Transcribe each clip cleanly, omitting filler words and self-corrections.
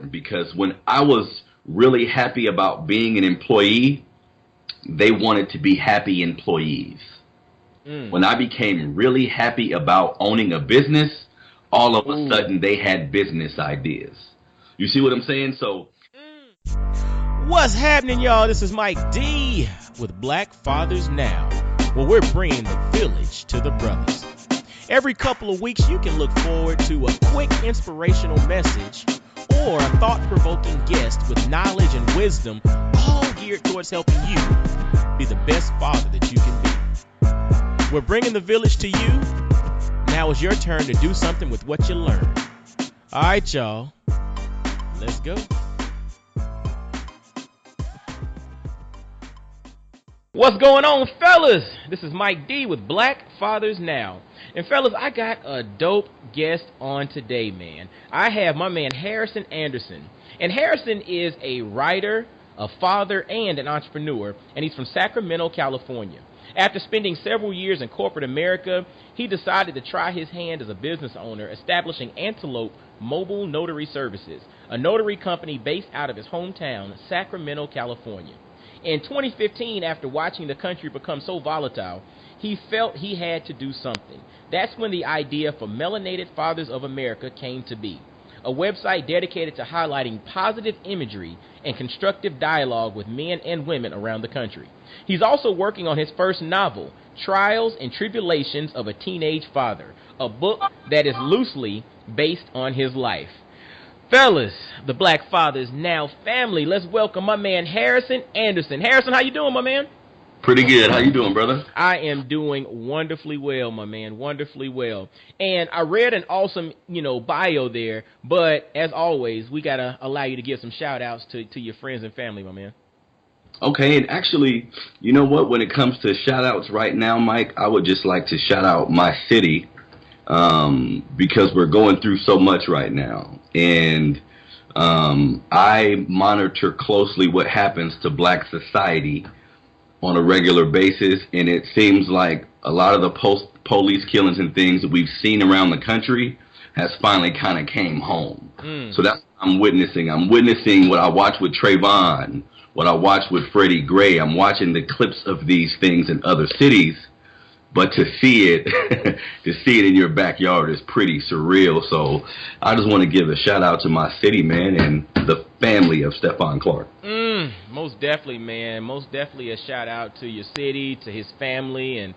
because when I was really happy about being an employee, they wanted to be happy employees. When I became really happy about owning a business, all of a sudden they had business ideas. You see what I'm saying? So, what's happening, y'all? This is Mike D with Black Fathers Now, where we're bringing the village to the brothers. Every couple of weeks, you can look forward to a quick inspirational message or a thought-provoking guest with knowledge and wisdom, all geared towards helping you be the best father that you can be. We're bringing the village to you. Now it's your turn to do something with what you learned. All right, y'all. Let's go. What's going on, fellas? This is Mike D with Black Fathers Now. And fellas, I got a dope guest on today, man. I have my man Harrison Anderson. And Harrison is a writer, a father, and an entrepreneur. And he's from Sacramento, California. After spending several years in corporate America, he decided to try his hand as a business owner, establishing Antelope Mobile Notary Services, a notary company based out of his hometown, Sacramento, California. In 2015, after watching the country become so volatile, he felt he had to do something. That's when the idea for Melanated Fathers of America came to be, a website dedicated to highlighting positive imagery and constructive dialogue with men and women around the country. He's also working on his first novel, Trials and Tribulations of a Teenage Father, a book that is loosely based on his life. Fellas, the Black Fathers Now family, let's welcome my man Harrison Anderson. Harrison, how you doing, my man? pretty good. How you doing, brother? I am doing wonderfully well, my man, wonderfully well. And I read an awesome, bio there, but as always, we got to allow you to give some shout-outs to your friends and family, my man. Okay, and actually, you know what? When it comes to shout-outs right now, Mike, I would just like to shout out my city because we're going through so much right now. And I monitor closely what happens to black society on a regular basis, and it seems like a lot of the police killings and things that we've seen around the country has finally kind of came home. So that's what I'm witnessing. I'm witnessing what I watched with Trayvon, what I watched with Freddie Gray. I'm watching the clips of these things in other cities, but to see it, in your backyard is pretty surreal. So I just want to give a shout out to my city, man, and the family of Stephon Clark. Most definitely, man. Most definitely a shout out to your city, to his family, and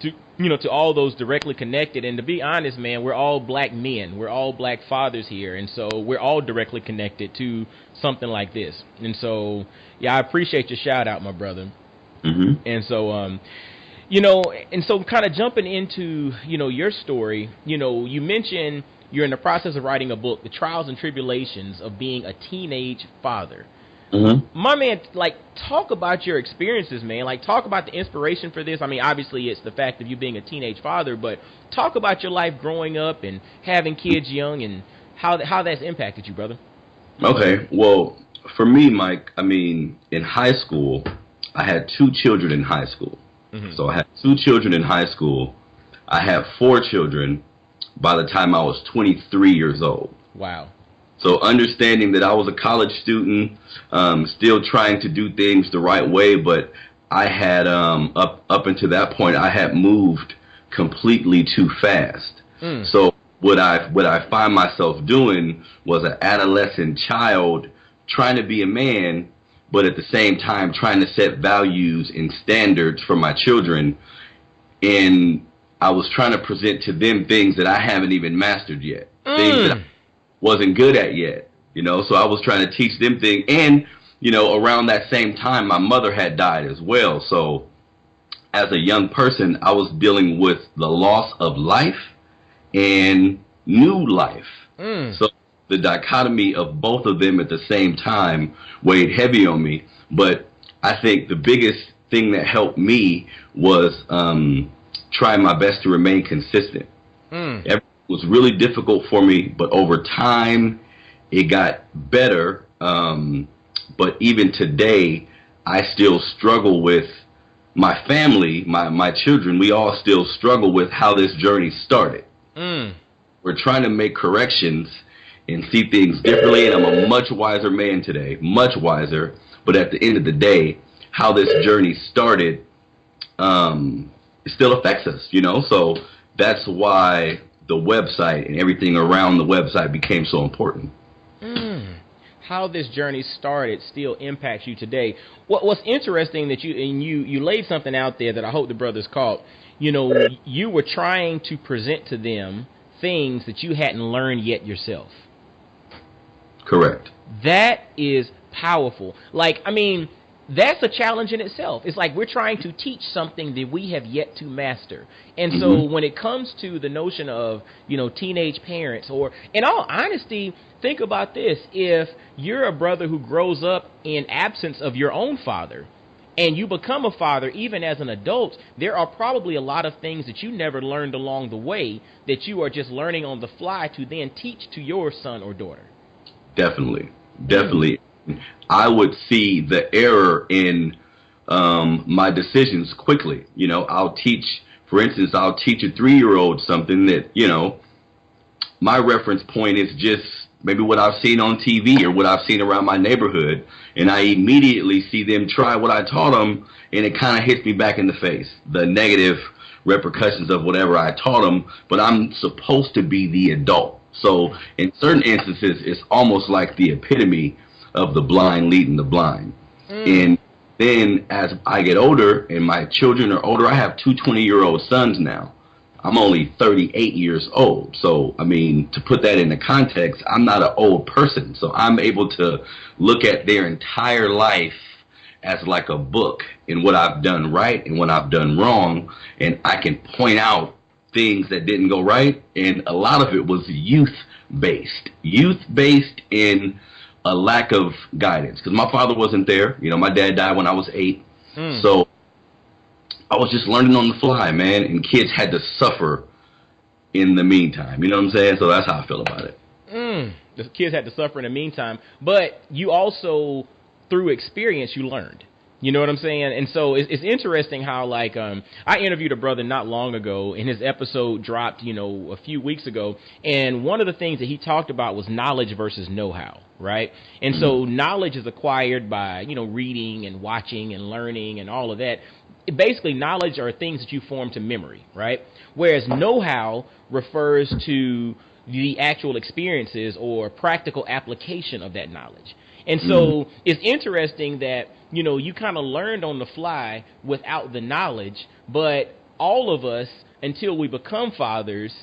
to all those directly connected. And to be honest, man, we're all black men. We're all black fathers here. And so we're all directly connected to something like this. And so, yeah, I appreciate your shout out, my brother. And so, and so kind of jumping into, your story, you mentioned you're in the process of writing a book, The Trials and Tribulations of Being a Teenage Father. My man, talk about your experiences, man. Talk about the inspiration for this. I mean, obviously it's the fact of you being a teenage father, but talk about your life growing up and having kids young and how that's impacted you, brother. Okay, well, for me, Mike, I mean, in high school, I had 2 children in high school. So I had 2 children in high school. I had 4 children by the time I was 23 years old. Wow. So understanding that I was a college student, still trying to do things the right way, but I had, up until that point, I had moved completely too fast. So what I find myself doing was an adolescent child trying to be a man, but at the same time trying to set values and standards for my children. And I was trying to present to them things that I haven't even mastered yet, things that I wasn't good at yet, so I was trying to teach them things. And, around that same time, my mother had died as well. So as a young person, I was dealing with the loss of life and new life. So the dichotomy of both of them at the same time weighed heavy on me. But I think the biggest thing that helped me was trying my best to remain consistent. It was really difficult for me, but over time it got better. But even today, I still struggle with my family, my children. We all still struggle with how this journey started. We're trying to make corrections, and see things differently, and I'm a much wiser man today, much wiser. But at the end of the day, how this journey started it still affects us, you know? So that's why the website and everything around the website became so important. How this journey started still impacts you today. What's interesting that you laid something out there that I hope the brothers caught. You know, you were trying to present to them things that you hadn't learned yet yourself. Correct. That is powerful. Like, I mean, that's a challenge in itself. It's like we're trying to teach something that we have yet to master. And so when it comes to the notion of, you know, teenage parents, or in all honesty, think about this. If you're a brother who grows up in absence of your own father and you become a father even as an adult, there are probably a lot of things that you never learned along the way that you are just learning on the fly to then teach to your son or daughter. Definitely. I would see the error in my decisions quickly. You know, I'll teach a 3-year-old something that, you know, my reference point is just maybe what I've seen on TV or what I've seen around my neighborhood, and I immediately see them try what I taught them, and it kind of hits me back in the face, the negative repercussions of whatever I taught them, but I'm supposed to be the adult. So in certain instances, it's almost like the epitome of the blind leading the blind. And then as I get older and my children are older, I have two 20-year-old sons now. I'm only 38 years old. So, I mean, to put that into context, I'm not an old person. So I'm able to look at their entire life as like a book and what I've done right and what I've done wrong. And I can point out things that didn't go right. And a lot of it was youth-based in a lack of guidance. Because my father wasn't there. You know, my dad died when I was 8. So I was just learning on the fly, man, and kids had to suffer in the meantime. You know what I'm saying? So that's how I feel about it. The kids had to suffer in the meantime, but you also, through experience, you learned. You know what I'm saying? And so it's interesting how, like, I interviewed a brother not long ago, and his episode dropped, you know, a few weeks ago, and one of the things that he talked about was knowledge versus know-how, right? And so knowledge is acquired by, you know, reading and watching and learning and all of that. Basically, knowledge are things that you form to memory, right? Whereas know-how refers to the actual experiences or practical application of that knowledge. And so it's interesting that, you know, you kind of learned on the fly without the knowledge, but all of us, until we become fathers,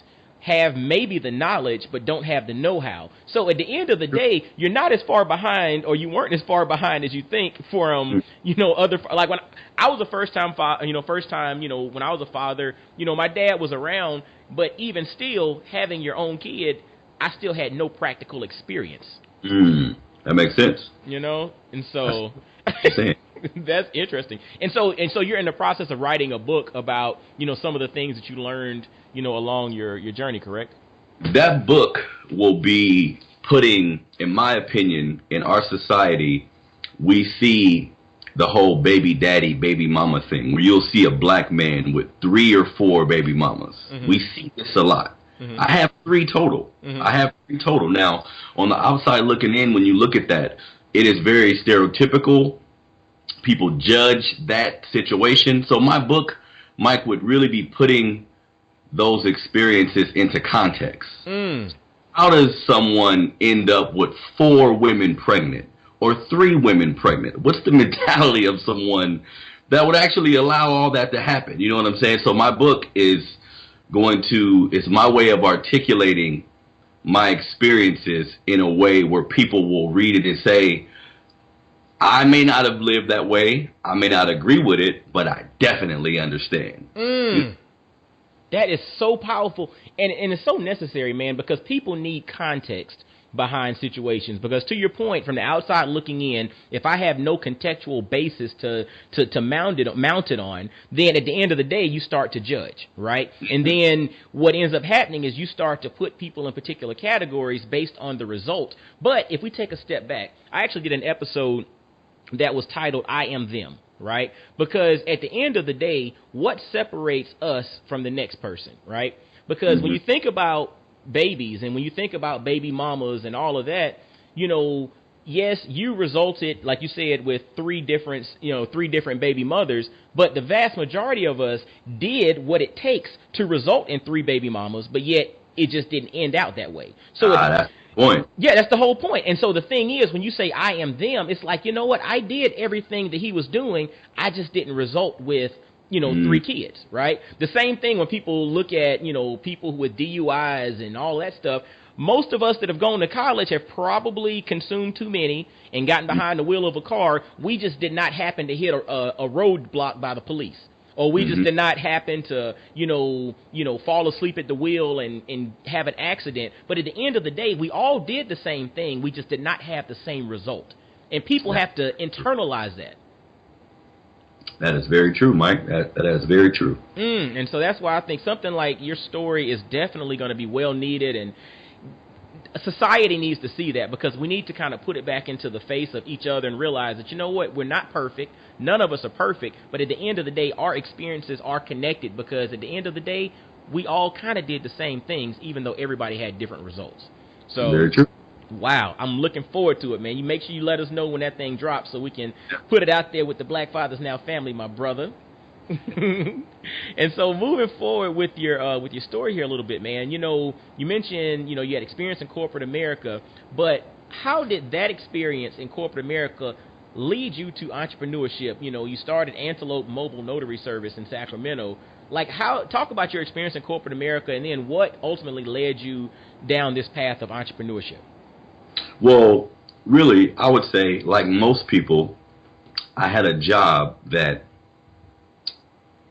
have maybe the knowledge but don't have the know-how. So at the end of the day, you're not as far behind, or you weren't as far behind as you think from, you know, other, like when I was a first time, when I was a father, you know, my dad was around, but even still having your own kid, I still had no practical experience. That makes sense. You know, and so that's interesting. And so you're in the process of writing a book about, you know, some of the things that you learned, you know, along your journey, correct? That book will be putting, in my opinion, in our society, we see the whole baby daddy, baby mama thing, where you'll see a black man with 3 or 4 baby mamas. We see this a lot. I have 3 total. Now, on the outside looking in, when you look at that, it is very stereotypical. People judge that situation. So my book, Mike, would really be putting those experiences into context. How does someone end up with 4 women pregnant or 3 women pregnant? What's the mentality of someone that would actually allow all that to happen? You know what I'm saying? So my book is it's my way of articulating my experiences in a way where people will read it and say, I may not have lived that way, I may not agree with it, but I definitely understand. That is so powerful, and it's so necessary, man, because people need context behind situations. Because to your point, from the outside looking in, if I have no contextual basis to mount it on, then at the end of the day, you start to judge, right? And then what ends up happening is you start to put people in particular categories based on the result. But if we take a step back, I actually did an episode that was titled I Am Them, right? Because at the end of the day, what separates us from the next person, right? Because when you think about babies. And when you think about baby mamas and all of that, you know, yes, you resulted, like you said, with three different baby mothers, but the vast majority of us did what it takes to result in three baby mamas, but yet it just didn't end out that way. So that's the point. Yeah, that's the whole point. And so the thing is, when you say I am them, it's like, you know what? I did everything that he was doing. I just didn't result with, three kids, right? The same thing when people look at, people with DUIs and all that stuff. Most of us that have gone to college have probably consumed too many and gotten behind the wheel of a car. We just did not happen to hit a roadblock by the police. Or we just did not happen to, fall asleep at the wheel and have an accident. But at the end of the day, we all did the same thing. We just did not have the same result. And people have to internalize that. That is very true, Mike. That is very true. And so that's why I think something like your story is definitely going to be well needed, and society needs to see that, because we need to kind of put it back into the face of each other and realize that, you know what, we're not perfect. None of us are perfect. But at the end of the day, our experiences are connected, because at the end of the day, we all kind of did the same things, even though everybody had different results. So, very true. Wow, I'm looking forward to it, man. You make sure you let us know when that thing drops so we can put it out there with the Black Fathers Now family, my brother. And so moving forward with your story here a little bit, man, you mentioned, you had experience in corporate America, but how did that experience in corporate America lead you to entrepreneurship? You started Antelope Mobile Notary Service in Sacramento. Talk about your experience in corporate America, and then what ultimately led you down this path of entrepreneurship? Well, really, I would say, like most people, I had a job that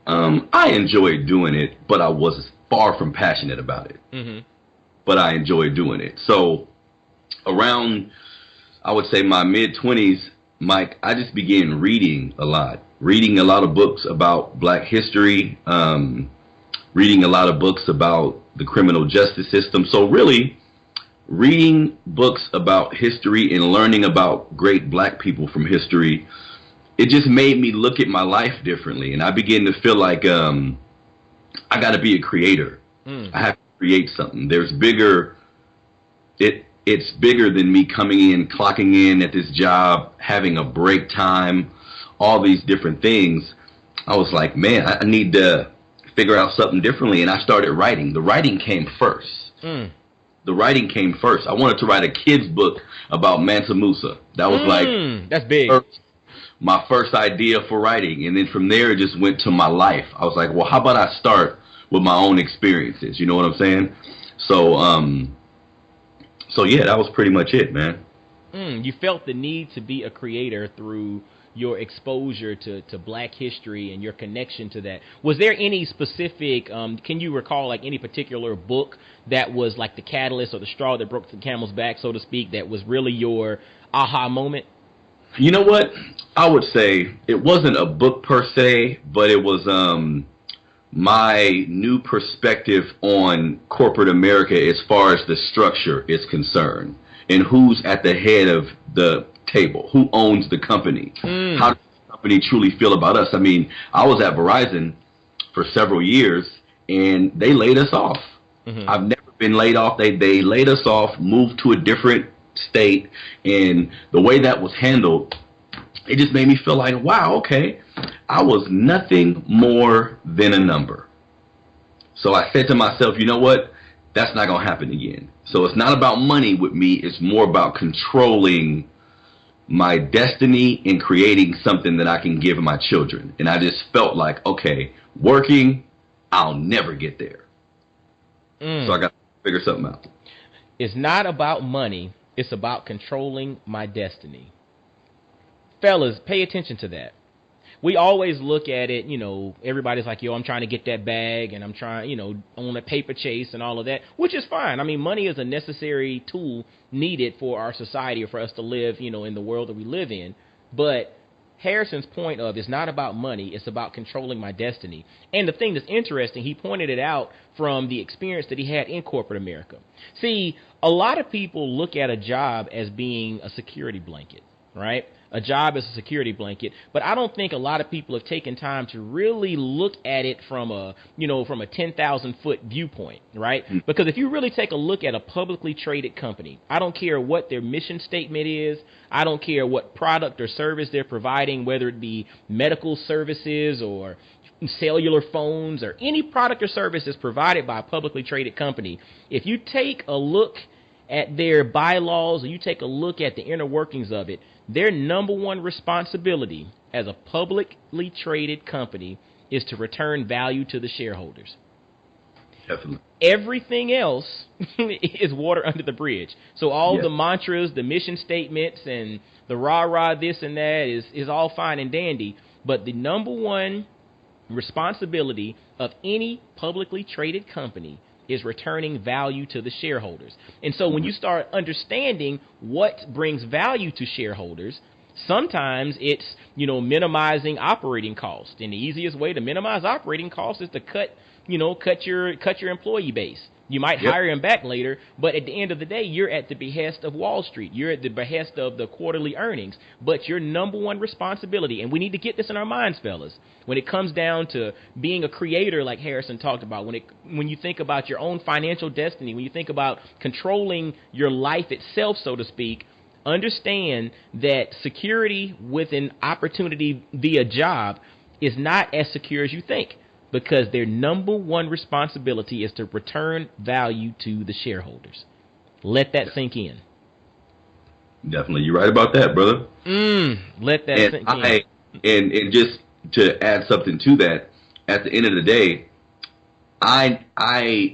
I enjoyed doing it, but I was far from passionate about it. But I enjoyed doing it. So around, I would say, my mid-20s, Mike, I just began reading a lot of books about Black history, reading a lot of books about the criminal justice system. So really, reading books about history and learning about great Black people from history, it just made me look at my life differently. And I began to feel like I got to be a creator. I have to create something. It's bigger than me coming in, clocking in at this job, having a break time, all these different things. I was like, man, I need to figure out something differently. And I started writing. The writing came first. I wanted to write a kid's book about Mansa Musa. That was that's big. My first idea for writing. And then from there, it just went to my life. I was like, well, how about I start with my own experiences? You know what I'm saying? So yeah, that was pretty much it, man. You felt the need to be a creator through your exposure to Black history and your connection to that. Was there any specific, can you recall like any particular book that was like the catalyst or the straw that broke the camel's back, so to speak, that was really your aha moment? You know what? I would say it wasn't a book per se, but it was my new perspective on corporate America as far as the structure is concerned and who's at the head of the table, who owns the company, how does the company truly feel about us. I mean, I was at Verizon for several years and they laid us off. I've never been laid off. They laid us off, moved to a different state, and the way that was handled, it just made me feel like, wow, okay, I was nothing more than a number. So I said to myself, you know what, that's not gonna happen again. So it's not about money with me, it's more about controlling my destiny and creating something that I can give my children. And I just felt like, okay, working, I'll never get there. So I got to figure something out. It's not about money. It's about controlling my destiny. Fellas, pay attention to that. We always look at it, everybody's like, yo, I'm trying to get that bag and I'm trying, on a paper chase and all of that, which is fine. I mean, money is a necessary tool needed for our society or for us to live, in the world that we live in. But Harrison's point of it's not about money, it's about controlling my destiny. And the thing that's interesting, he pointed it out from the experience that he had in corporate America. See, a lot of people look at a job as being a security blanket. right? A job is a security blanket, but I don't think a lot of people have taken time to really look at it from a, from a 10,000 foot viewpoint, right? Because if you really take a look at a publicly traded company, I don't care what their mission statement is. I don't care what product or service they're providing, whether it be medical services or cellular phones or any product or service that's provided by a publicly traded company. If you take a look at their bylaws or you take a look at the inner workings of it, their number one responsibility as a publicly traded company is to return value to the shareholders. Definitely. Everything else is water under the bridge. So all the mantras, the mission statements, and the rah-rah this and that is all fine and dandy. But the number one responsibility of any publicly traded company is returning value to the shareholders. And so when you start understanding what brings value to shareholders, sometimes it's, minimizing operating costs. And the easiest way to minimize operating costs is to cut your employee base. You might hire him back later, but at the end of the day, you're at the behest of Wall Street. You're at the behest of the quarterly earnings. But your number one responsibility, and we need to get this in our minds, fellas, when it comes down to being a creator, like Harrison talked about, when you think about your own financial destiny, when you think about controlling your life itself, so to speak, understand that security with an opportunity via job is not as secure as you think, because their number one responsibility is to return value to the shareholders. Let that sink in. Definitely. You're right about that, brother. Let that sink in. And just to add something to that, at the end of the day, I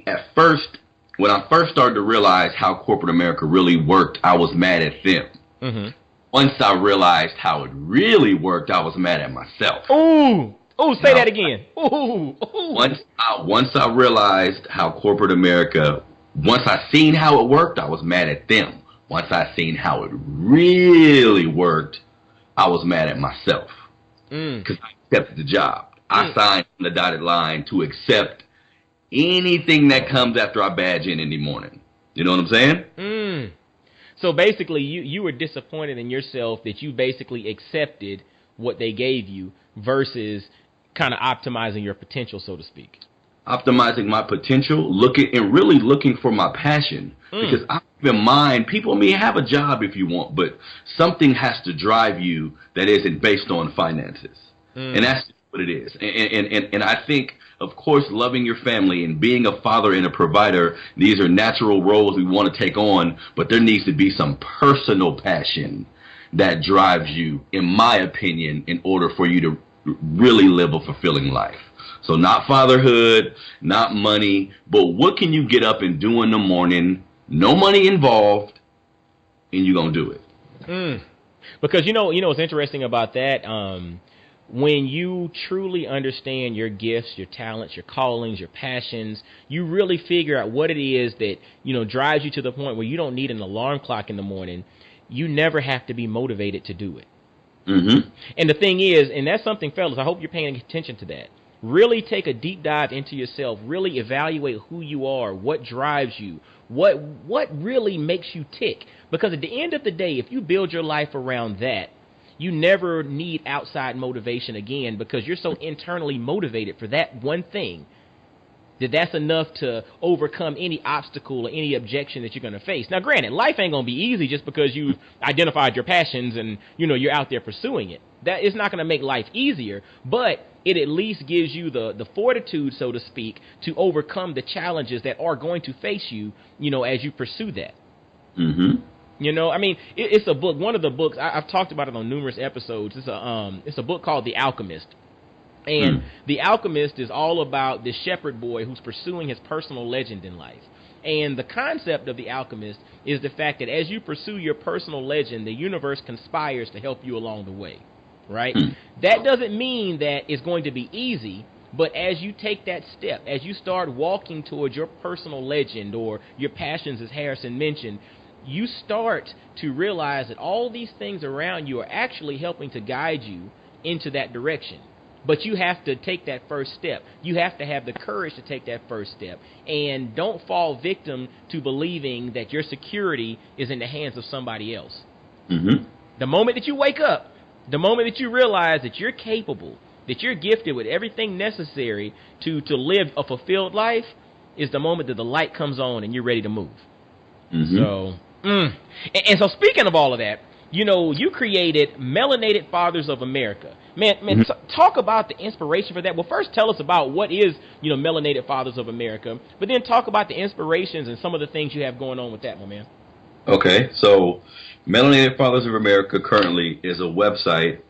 at first, when I first started to realize how corporate America really worked, I was mad at them. Mm-hmm. Once I realized how it really worked, I was mad at myself. Ooh. Oh, say that again. Ooh. Once I realized how corporate America, once I seen how it worked, I was mad at them. Once I seen how it really worked, I was mad at myself. Because I accepted the job. I signed on the dotted line to accept anything that comes after I badge in the morning. You know what I'm saying? So basically, you were disappointed in yourself that you basically accepted what they gave you versus kind of optimizing your potential, so to speak. Optimizing my potential, really looking for my passion. Because I keep in mind, people may have a job if you want, but something has to drive you that isn't based on finances. And that's what it is. And I think, of course, loving your family and being a father and a provider, these are natural roles we want to take on, but there needs to be some personal passion that drives you, in my opinion, in order for you to really live a fulfilling life. So not fatherhood, not money, but what can you get up and do in the morning, no money involved, and you're going to do it. Because, what's interesting about that, when you truly understand your gifts, your talents, your callings, your passions, you really figure out what it is that, drives you to the point where you don't need an alarm clock in the morning. You never have to be motivated to do it. And the thing is, and that's something, fellas, I hope you're paying attention to that. Really take a deep dive into yourself. Really evaluate who you are, what drives you, what really makes you tick. Because at the end of the day, if you build your life around that, you never need outside motivation again, because you're so internally motivated for that one thing that's enough to overcome any obstacle or any objection that you're going to face. Now, granted, life ain't going to be easy just because you've identified your passions and, you're out there pursuing it. That is not going to make life easier, but it at least gives you the fortitude, so to speak, to overcome the challenges that are going to face you, as you pursue that. It's a book. One of the books, I've talked about it on numerous episodes. It's a book called The Alchemist. And The Alchemist is all about this shepherd boy who's pursuing his personal legend in life. And the concept of The Alchemist is the fact that as you pursue your personal legend, the universe conspires to help you along the way, right? That doesn't mean that it's going to be easy, but as you take that step, as you start walking towards your personal legend or your passions, as Harrison mentioned, you start to realize that all these things around you are actually helping to guide you into that direction. But you have to take that first step. You have to have the courage to take that first step. And don't fall victim to believing that your security is in the hands of somebody else. The moment that you wake up, the moment that you realize that you're capable, that you're gifted with everything necessary to live a fulfilled life, is the moment that the light comes on and you're ready to move. Mm-hmm. So, and so speaking of all of that, you created Melanated Fathers of America. Man, Mm-hmm. Talk about the inspiration for that. Well, first tell us about what is, Melanated Fathers of America, but then talk about the inspirations and some of the things you have going on with that, my man. Okay, so Melanated Fathers of America currently is a website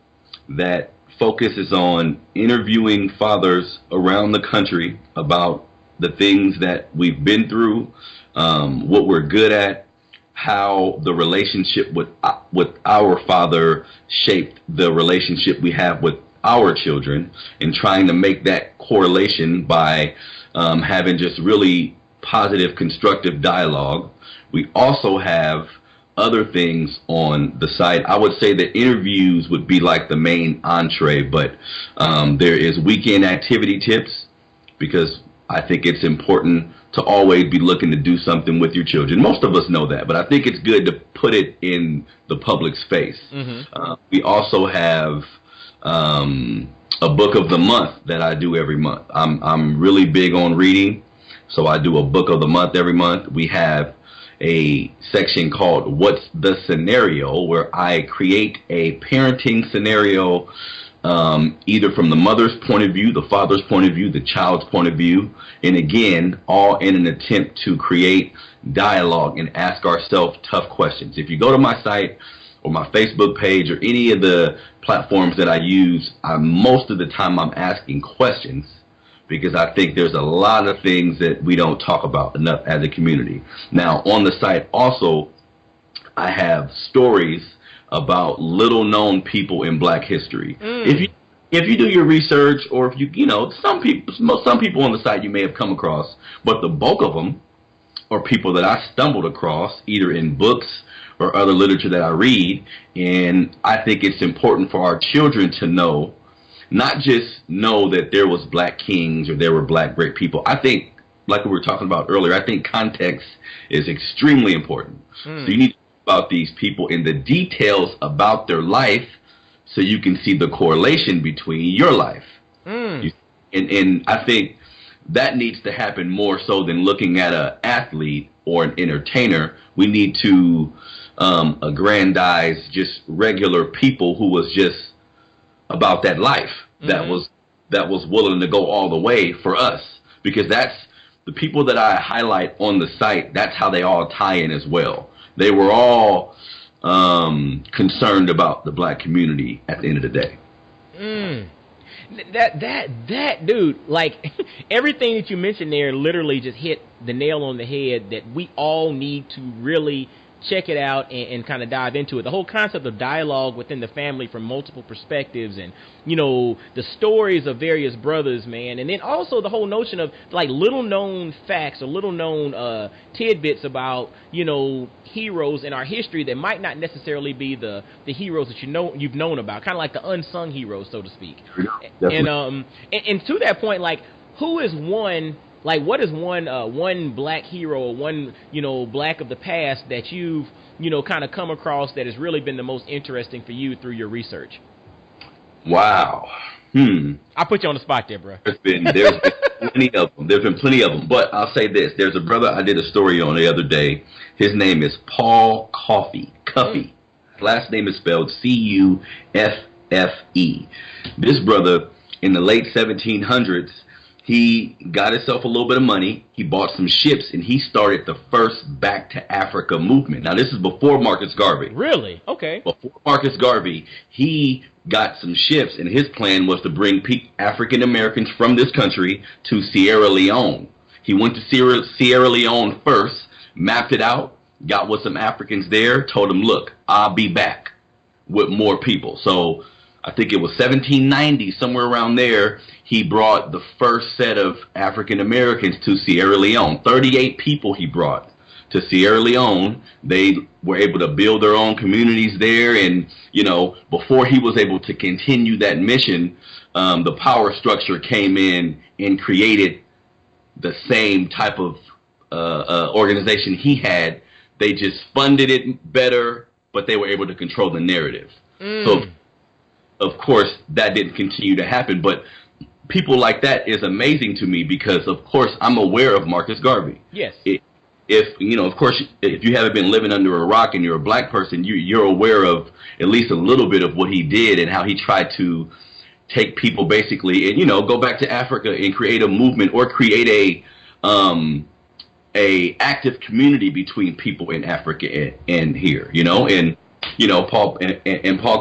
that focuses on interviewing fathers around the country about the things that we've been through, what we're good at, how the relationship with our father shaped the relationship we have with our children, and trying to make that correlation by having just really positive, constructive dialogue. We also have other things on the site. I would say that interviews would be like the main entree, but there is weekend activity tips, because I think it's important to always be looking to do something with your children. Most of us know that, but I think it's good to put it in the public space. Mm-hmm. We also have a book of the month that I do every month. I'm really big on reading, so I do a book of the month every month. We have a section called What's the Scenario, where I create a parenting scenario, either from the mother's point of view, the father's point of view, the child's point of view, and again, all in an attempt to create dialogue and ask ourselves tough questions. If you go to my site or my Facebook page or any of the platforms that I use, most of the time I'm asking questions, because I think there's a lot of things that we don't talk about enough as a community. Now, on the site also, I have stories about little-known people in Black history. If you do your research, or if some people on the site you may have come across, but the bulk of them are people that I stumbled across either in books or other literature that I read, and I think it's important for our children to know, not just know that there was Black kings or there were Black great people. I think, like we were talking about earlier, I think context is extremely important. So you need to know about these people and the details about their life, so you can see the correlation between your life. And I think that needs to happen more so than looking at an athlete or an entertainer. We need to aggrandize just regular people who was just about that life, that was willing to go all the way for us, because that's the people that I highlight on the site. That's how they all tie in as well. They were all concerned about the Black community at the end of the day. That dude, like everything that you mentioned there literally just hit the nail on the head, that we all need to really check it out and kind of dive into it. The whole concept of dialogue within the family from multiple perspectives, and the stories of various brothers, man, and then also the whole notion of like little known facts or little known tidbits about heroes in our history that might not necessarily be the heroes that you've known about, kind of like the unsung heroes, so to speak. And to that point, like, who is one? Like, what is one Black hero or one, Black of the past that you've, kind of come across that has really been the most interesting for you through your research? Wow. I put you on the spot there, bro. There's been plenty of them. There's been plenty of them. But I'll say this. There's a brother I did a story on the other day. His name is Paul Cuffey. His last name is spelled Cuffe. This brother, in the late 1700s, he got himself a little bit of money. He bought some ships, and he started the first Back to Africa movement. Now, this is before Marcus Garvey. Really? Okay. Before Marcus Garvey, he got some ships, and his plan was to bring African Americans from this country to Sierra Leone. He went to Sierra Leone first, mapped it out, got with some Africans there, told them, look, I'll be back with more people. So I think it was 1790, somewhere around there, he brought the first set of African Americans to Sierra Leone. 38 people he brought to Sierra Leone. They were able to build their own communities there, and before he was able to continue that mission, the power structure came in and created the same type of organization he had. They just funded it better, but they were able to control the narrative. So, Mm. of course, that didn't continue to happen. But people like that is amazing to me because, of course, I'm aware of Marcus Garvey. Yes. If you know, of course, if you haven't been living under a rock and you're a black person, you're aware of at least a little bit of what he did and how he tried to take people basically and, you know, go back to Africa and create a movement or create a active community between people in Africa and here, you know, and you know, Paul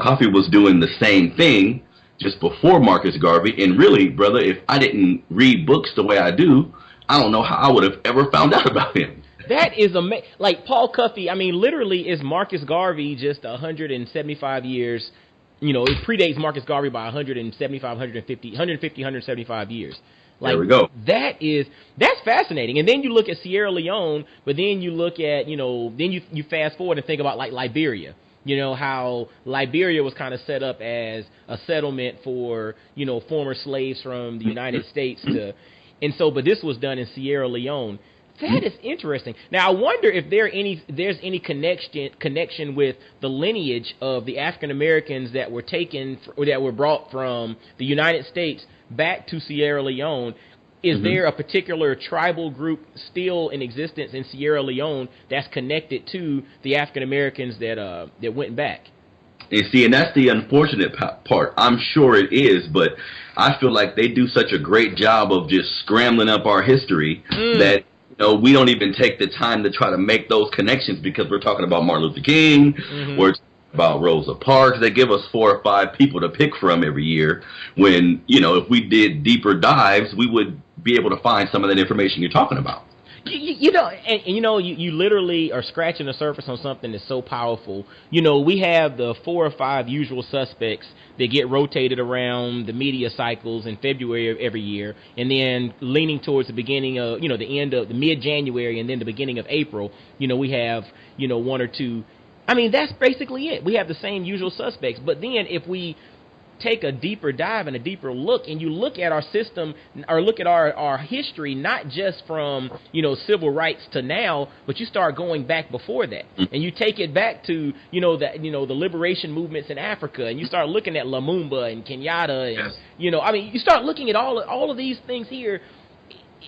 Coffey was doing the same thing just before Marcus Garvey. And really, brother, if I didn't read books the way I do, I don't know how I would have ever found out about him. That is amazing. Like Paul Coffey, I mean, literally is Marcus Garvey just 175 years, you know, it predates Marcus Garvey by 175 years. Like, there we go. That's fascinating. And then you look at Sierra Leone, but then you look at, you know, then you fast forward and think about like Liberia. You know, how Liberia was kind of set up as a settlement for, you know, former slaves from the United States but this was done in Sierra Leone. That is interesting. Now, I wonder if there's any connection with the lineage of the African Americans that were brought from the United States back to Sierra Leone. Is there a particular tribal group still in existence in Sierra Leone that's connected to the African Americans that went back? And see, and that's the unfortunate part. I'm sure it is, but I feel like they do such a great job of just scrambling up our history that, you know, we don't even take the time to try to make those connections because we're talking about Martin Luther King, we're talking about Rosa Parks. They give us 4 or 5 people to pick from every year when, you know, if we did deeper dives, we would be able to find some of that information you're talking about. You know, and you know, you literally are scratching the surface on something that's so powerful. You know, we have the 4 or 5 usual suspects that get rotated around the media cycles in February of every year, and then leaning towards the beginning of, you know, the end of the mid-January and then the beginning of April, you know, we have, you know, 1 or 2. I mean, that's basically it. We have the same usual suspects. But then if we take a deeper dive and a deeper look, and you look at our system or look at our history, not just from, you know, civil rights to now, but you start going back before that, and you take it back to, you know, the liberation movements in Africa, and you start looking at Lumumba and Kenyatta, and you know, I mean, you start looking at all of these things here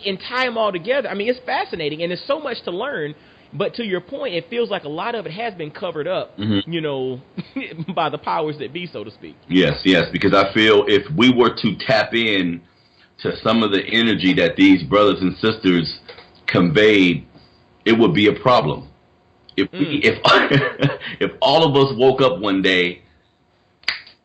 and tie them all together. I mean, it's fascinating, and there's so much to learn. But to your point, it feels like a lot of it has been covered up, you know, by the powers that be, so to speak. Yes, because I feel if we were to tap in to some of the energy that these brothers and sisters conveyed, it would be a problem. If if all of us woke up one day,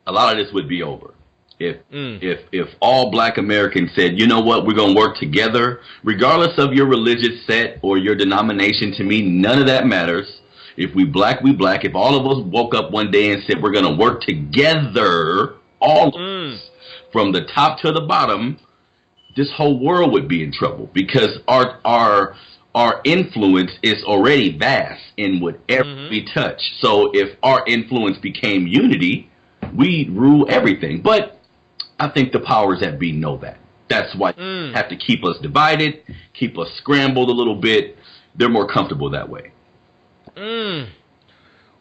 a lot of this would be over. If all black Americans said, you know what, we're going to work together, regardless of your religious set or your denomination, to me, none of that matters. If we black, we black. If all of us woke up one day and said, we're going to work together, all of us, from the top to the bottom, this whole world would be in trouble because our influence is already vast in whatever we touch. So if our influence became unity, we'd rule everything. But I think the powers that be know that. That's why they have to keep us divided, keep us scrambled a little bit. They're more comfortable that way.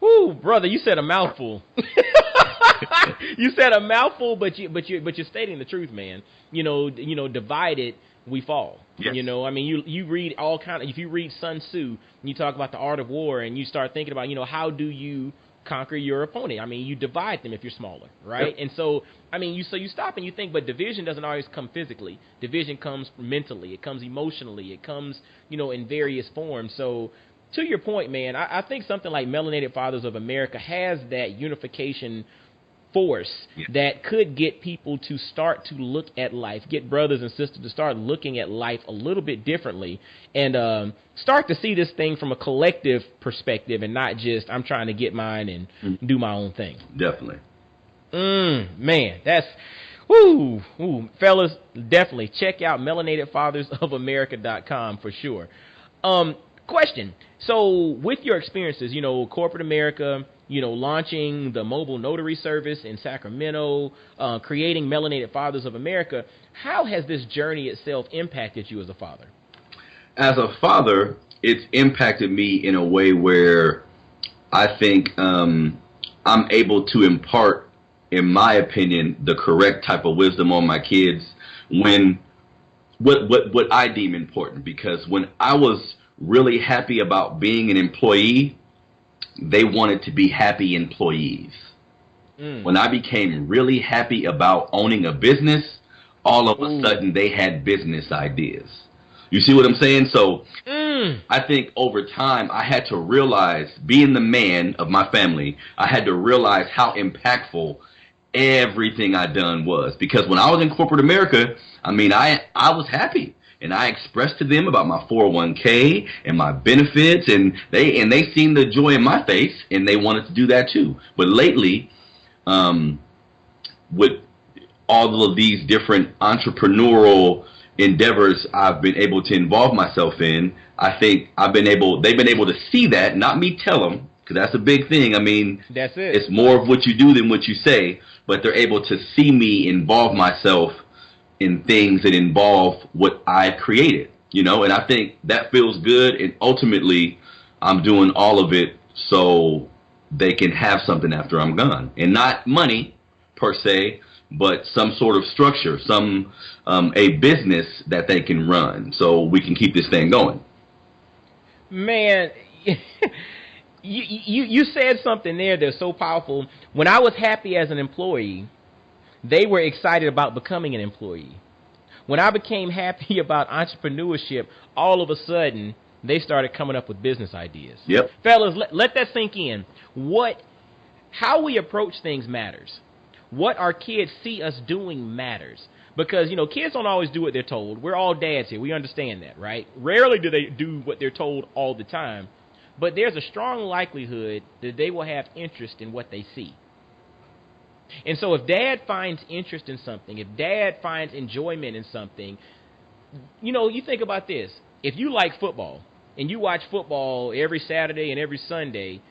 Ooh, brother, you said a mouthful. You said a mouthful, but you're stating the truth, man. You know, divided we fall. Yes. You know, I mean, you read all kind of. If you read Sun Tzu, and you talk about the art of war, and you start thinking about, you know, how do you conquer your opponent? I mean, you divide them if you're smaller, right? Yep. And so, I mean, you stop and you think, but division doesn't always come physically. Division comes mentally. It comes emotionally. It comes, you know, in various forms. So, to your point, man, I think something like Melanated Fathers of America has that unification force that could get people to start to look at life, get brothers and sisters to start looking at life a little bit differently, and start to see this thing from a collective perspective and not just I'm trying to get mine and do my own thing. Definitely. Man, that's woo, fellas, definitely check out melanatedfathersofamerica.com for sure. Question. So with your experiences, you know, corporate America, you know, launching the mobile notary service in Sacramento, creating Melanated Fathers of America, how has this journey itself impacted you as a father? As a father, it's impacted me in a way where I think I'm able to impart, in my opinion, the correct type of wisdom on my kids when what I deem important. Because when I was really happy about being an employee, they wanted to be happy employees. When I became really happy about owning a business, all of a sudden they had business ideas. You see what I'm saying? So I think over time I had to realize, being the man of my family, I had to realize how impactful everything I done was. Because when I was in corporate America, I mean, I was happy. And I expressed to them about my 401k and my benefits, and they seen the joy in my face, and they wanted to do that too. But lately, with all of these different entrepreneurial endeavors I've been able to involve myself in, I think they've been able to see that, not me tell them, because that's a big thing. I mean, that's it. It's more of what you do than what you say, but they're able to see me involve myself in things that involve what I've created, and I think that feels good, and ultimately I'm doing all of it so they can have something after I'm gone, and not money per se, but some sort of structure, a business that they can run, so we can keep this thing going. Man, you said something there that's so powerful. When I was happy as an employee, they were excited about becoming an employee. When I became happy about entrepreneurship, all of a sudden they started coming up with business ideas. Yep. Fellas, let that sink in. How we approach things matters. What our kids see us doing matters. Because, kids don't always do what they're told. We're all dads here. We understand that, right? Rarely do they do what they're told all the time. But there's a strong likelihood that they will have interest in what they see. And so if dad finds interest in something, if dad finds enjoyment in something, you think about this. If you like football and you watch football every Saturday and every Sunday,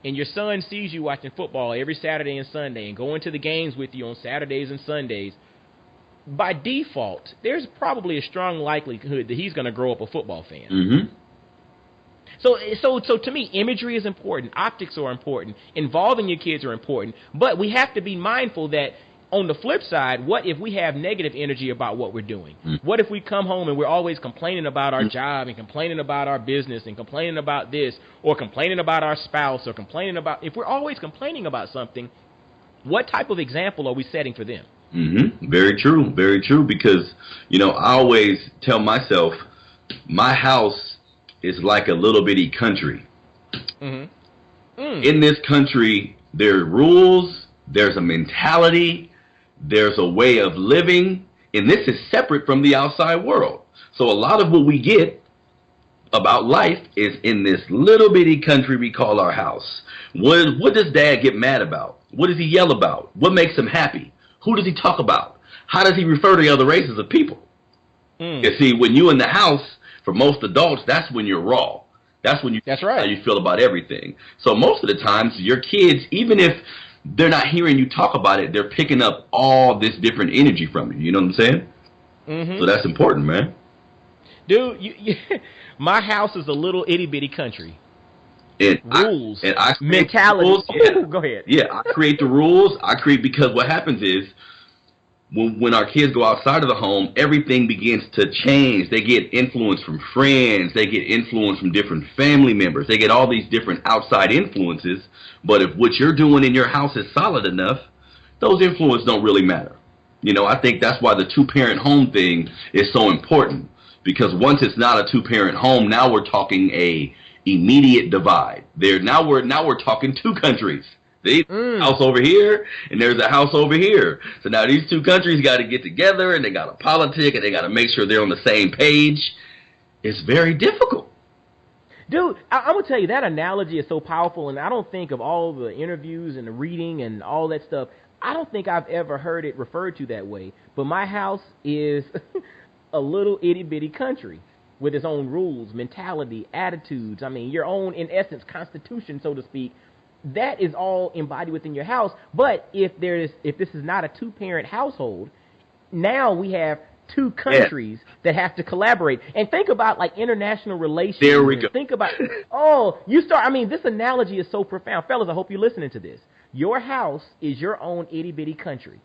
and your son sees you watching football every Saturday and Sunday and going to the games with you on Saturdays and Sundays, by default, there's probably a strong likelihood that he's going to grow up a football fan. Mm-hmm. So to me, imagery is important. Optics are important. Involving your kids are important. But we have to be mindful that on the flip side, what if we have negative energy about what we're doing? What if we come home and we're always complaining about our job and complaining about our business and complaining about this or complaining about our spouse or if we're always complaining about something, what type of example are we setting for them? Mm-hmm. Very true. Very true. Because, I always tell myself, my house is like a little bitty country. In this country, there are rules, there's a mentality, there's a way of living, and this is separate from the outside world. So a lot of what we get about life is in this little bitty country we call our house. What does dad get mad about? What does he yell about? What makes him happy? Who does he talk about? How does he refer to the other races of people? You see, when you're in the house, for most adults, that's when you're raw. That's when that's right. How you feel about everything. So most of the times, your kids, even if they're not hearing you talk about it, they're picking up all this different energy from you. You know what I'm saying? Mm-hmm. So that's important, man. Dude, my house is a little itty-bitty country. And rules, I mentality. Rules. Yeah. Go ahead. Yeah, I create the rules. Because what happens is, when our kids go outside of the home, everything begins to change. They get influence from friends. They get influence from different family members. They get all these different outside influences. But if what you're doing in your house is solid enough, those influences don't really matter. I think that's why the two-parent home thing is so important. Because once it's not a two-parent home, now we're talking a immediate divide. Now we're talking two countries. There's a house over here, and there's a house over here. So now these two countries got to get together, and they got to politic, and they got to make sure they're on the same page. It's very difficult. Dude, I'm going to tell you, that analogy is so powerful, and I don't think of all the interviews and the reading and all that stuff, I don't think I've ever heard it referred to that way. But my house is a little itty-bitty country with its own rules, mentality, attitudes. I mean, your own, in essence, constitution, so to speak. That is all embodied within your house. But if this is not a two-parent household, now we have two countries that have to collaborate. And think about like international relations. There we go. Think about, this analogy is so profound. Fellas, I hope you're listening to this. Your house is your own itty bitty country.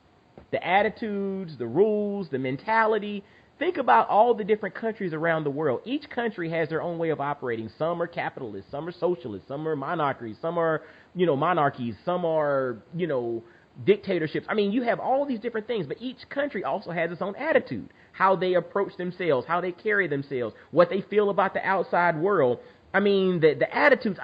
The attitudes, the rules, the mentality. Think about all the different countries around the world. Each country has their own way of operating. Some are capitalists, some are socialists, some are monarchies, some are, monarchies, some are, dictatorships. I mean, you have all these different things, but each country also has its own attitude, how they approach themselves, how they carry themselves, what they feel about the outside world. I mean, the attitudes,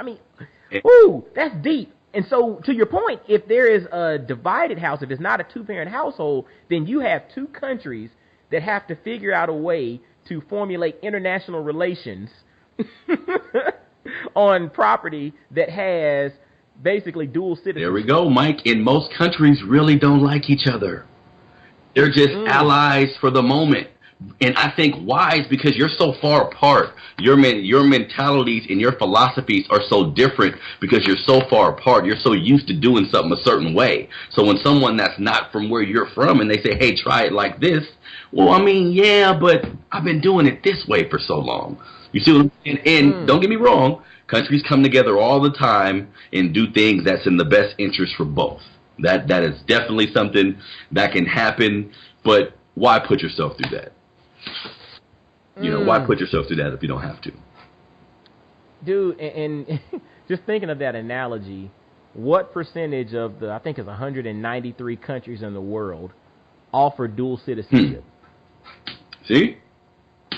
that's deep. And so, to your point, if there is a divided house, if it's not a two-parent household, then you have two countries that have to figure out a way to formulate international relations on property that has basically dual citizenship. There we go, Mike. And most countries really don't like each other. They're just allies for the moment. And I think why is because you're so far apart. Your mentalities and your philosophies are so different because you're so far apart. You're so used to doing something a certain way. So when someone that's not from where you're from and they say, hey, try it like this. Well, I mean, yeah, but I've been doing it this way for so long. You see what I'm saying? And don't get me wrong, countries come together all the time and do things that's in the best interest for both. That is definitely something that can happen, but why put yourself through that? Why put yourself through that if you don't have to? Dude, and just thinking of that analogy, what percentage of I think it's 193 countries in the world offer dual citizenship? See?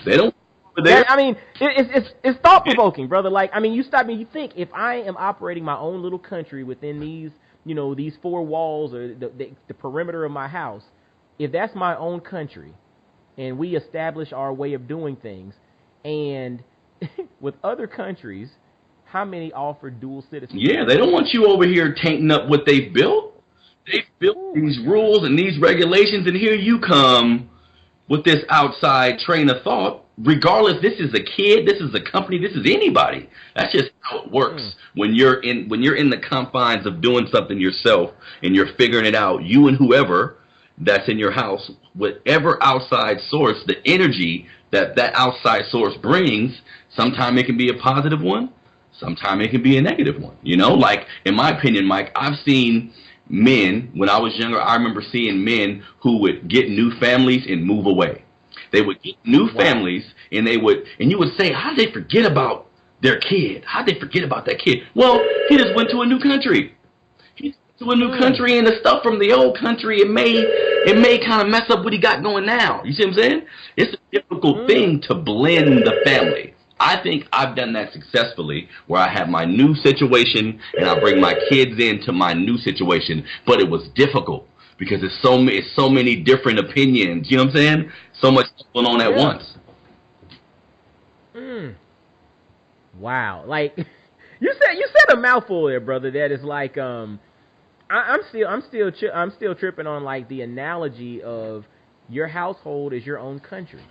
They don't. It's thought-provoking, brother. Like, you stop me, you think, if I am operating my own little country within these, these four walls or the perimeter of my house, if that's my own country, and we establish our way of doing things, and with other countries, how many offer dual citizenship? Yeah, they don't want you over here tainting up what they've built. They've built these rules and these regulations, and here you come with this outside train of thought. Regardless, this is a kid, this is a company, this is anybody. That's just how it works. When you're in the confines of doing something yourself and you're figuring it out, you and whoever that's in your house, whatever outside source, the energy that outside source brings, sometimes it can be a positive one, sometimes it can be a negative one. Like, in my opinion, Mike, I've seen men, when I was younger, I remember seeing men who would get new families and move away. They would get new families, and you would say, how did they forget about their kid? How did they forget about that kid? Well, he just went to a new country. He went to a new country, and the stuff from the old country, it may kind of mess up what he got going now. You see what I'm saying? It's a difficult thing to blend the family. I think I've done that successfully, where I have my new situation, and I bring my kids into my new situation, but it was difficult. Because it's so many different opinions. You know what I'm saying? So much going on at once. Wow. Like you said a mouthful there, brother. That is like I'm still tripping on like the analogy of your household is your own country.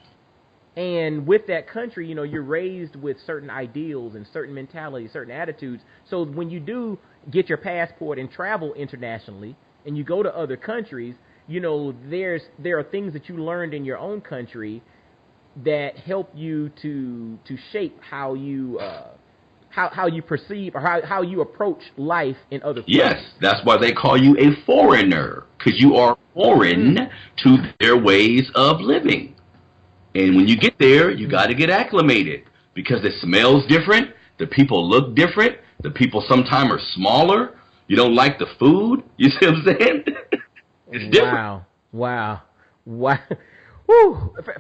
And with that country, you're raised with certain ideals and certain mentalities, certain attitudes. So when you do get your passport and travel internationally, and you go to other countries, there are things that you learned in your own country that help you to shape how you perceive or how you approach life in other places. Yes, that's why they call you a foreigner, because you are foreign to their ways of living. And when you get there, you got to get acclimated, because it smells different, the people look different, the people sometimes are smaller. You don't like the food? You see what I'm saying? It's different. Wow. Woo.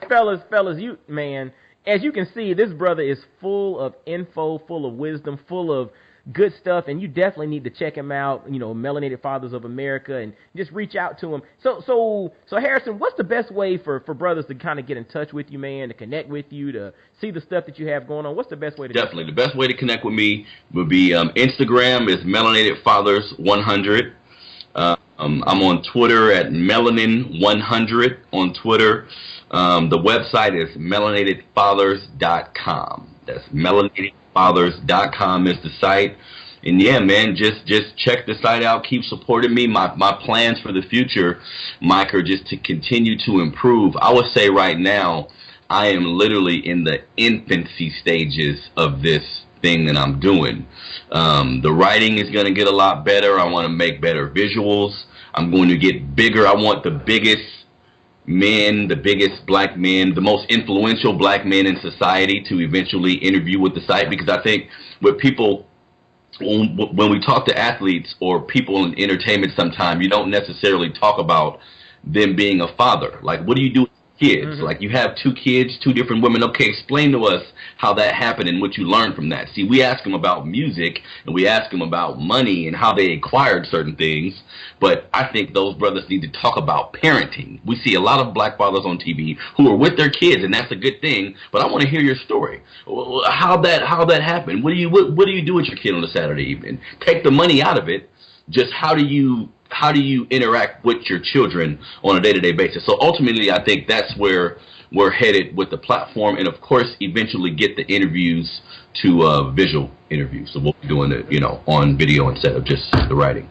Fellas, as you can see, this brother is full of info, full of wisdom, full of good stuff, and you definitely need to check him out, Melanated Fathers of America, and just reach out to him. So Harrison, what's the best way for brothers to kind of get in touch with you, man, to connect with you, to see the stuff that you have going on? What's the best way to Definitely. The best way to connect with me would be Instagram is Melanated Fathers 100. I'm on Twitter at Melanin100 on Twitter. The website is melanatedfathers.com. That's melanatedfathers.com is the site. And yeah, man, just check the site out. Keep supporting me. My plans for the future, Mike, are just to continue to improve. I would say right now, I am literally in the infancy stages of this thing that I'm doing. The writing is going to get a lot better. I want to make better visuals. I'm going to get bigger. I want the biggest men, the biggest black men, the most influential black men in society to eventually interview with the site, because I think with people, when we talk to athletes or people in entertainment, sometimes you don't necessarily talk about them being a father. Like, what do you do with kids? Mm-hmm. Like, you have 2 kids, 2 different women. Okay, explain to us how that happened and what you learned from that. See, we ask them about music and we ask them about money and how they acquired certain things, but I think those brothers need to talk about parenting. We see a lot of black fathers on TV who are with their kids, and that's a good thing, but I want to hear your story. How that happened. What do you do with your kid on a Saturday evening? Take the money out of it. Just how do you interact with your children on a day-to-day basis? So ultimately, I think that's where we're headed with the platform, and of course, eventually get the interviews to visual interviews. So we'll be doing it, on video instead of just the writing.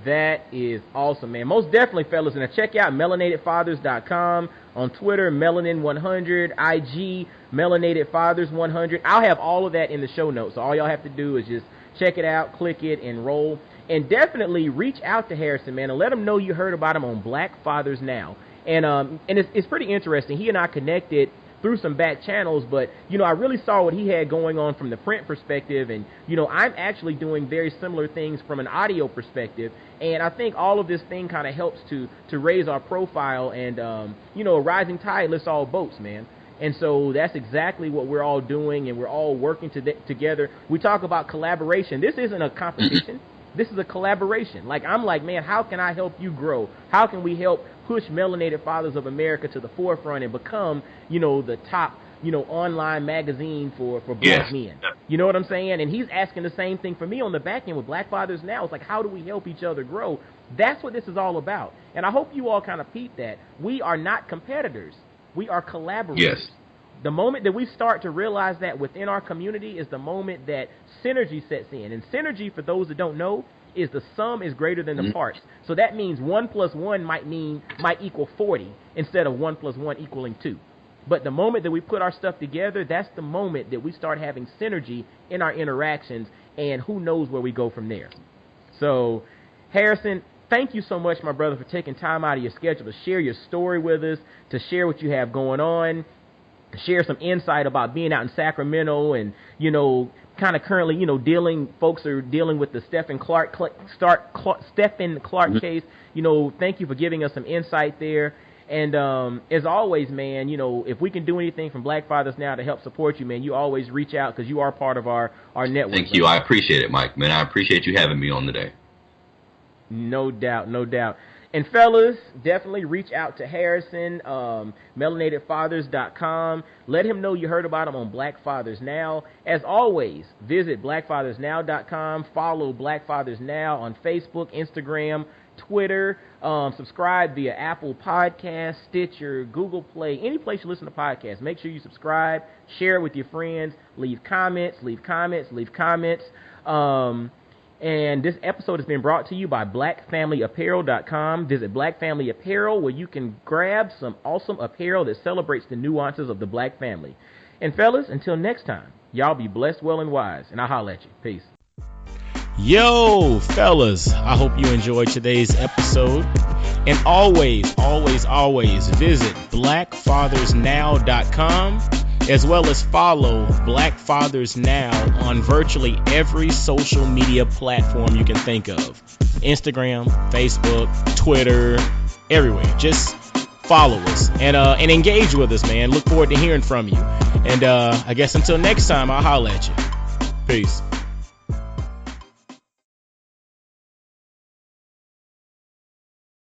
That is awesome, man. Most definitely, fellas. And check out melanatedfathers.com, on Twitter, Melanin100, IG, melanatedfathers100. I'll have all of that in the show notes. So all y'all have to do is just check it out, click it, and roll. And definitely reach out to Harrison, man, and let him know you heard about him on Black Fathers Now. And it's pretty interesting. He and I connected through some back channels, but, I really saw what he had going on from the print perspective, and, I'm actually doing very similar things from an audio perspective, and I think all of this thing kind of helps to raise our profile, and, a rising tide lifts all boats, man. And so that's exactly what we're all doing, and we're all working together. We talk about collaboration. This isn't a competition. This is a collaboration. Like, I'm like, man, how can I help you grow? How can we help push Melanated Fathers of America to the forefront and become, the top, online magazine for black men? You know what I'm saying? And he's asking the same thing for me on the back end with Black Fathers Now. It's like, how do we help each other grow? That's what this is all about. And I hope you all kind of peep that. We are not competitors. We are collaborators. Yes. The moment that we start to realize that within our community is the moment that synergy sets in. And synergy, for those that don't know, is the sum is greater than the parts. So that means 1 + 1 might equal 40 instead of 1 + 1 equaling 2. But the moment that we put our stuff together, that's the moment that we start having synergy in our interactions, and who knows where we go from there. So, Harrison, thank you so much, my brother, for taking time out of your schedule to share your story with us, to share what you have going on, share some insight about being out in Sacramento and, kind of currently, folks are dealing with the Stephon Clark case. Thank you for giving us some insight there. And as always, man, if we can do anything from Black Fathers Now to help support you, man, you always reach out because you are part of our network. Thank you. I appreciate it, Mike, man. I appreciate you having me on today. No doubt, no doubt. And fellas, definitely reach out to Harrison, melanatedfathers.com. Let him know you heard about him on Black Fathers Now. As always, visit blackfathersnow.com. Follow Black Fathers Now on Facebook, Instagram, Twitter. Subscribe via Apple Podcasts, Stitcher, Google Play, any place you listen to podcasts. Make sure you subscribe, share it with your friends, leave comments. And this episode has been brought to you by BlackFamilyApparel.com. Visit Black Family Apparel, where you can grab some awesome apparel that celebrates the nuances of the black family. And fellas, until next time, y'all be blessed, well, and wise. And I'll holler at you. Peace. Yo, fellas, I hope you enjoyed today's episode. And always visit BlackFathersNow.com, as well as follow Black Fathers Now on virtually every social media platform you can think of. Instagram, Facebook, Twitter, everywhere. Just follow us and engage with us, man. Look forward to hearing from you. And I guess until next time, I'll holler at you. Peace.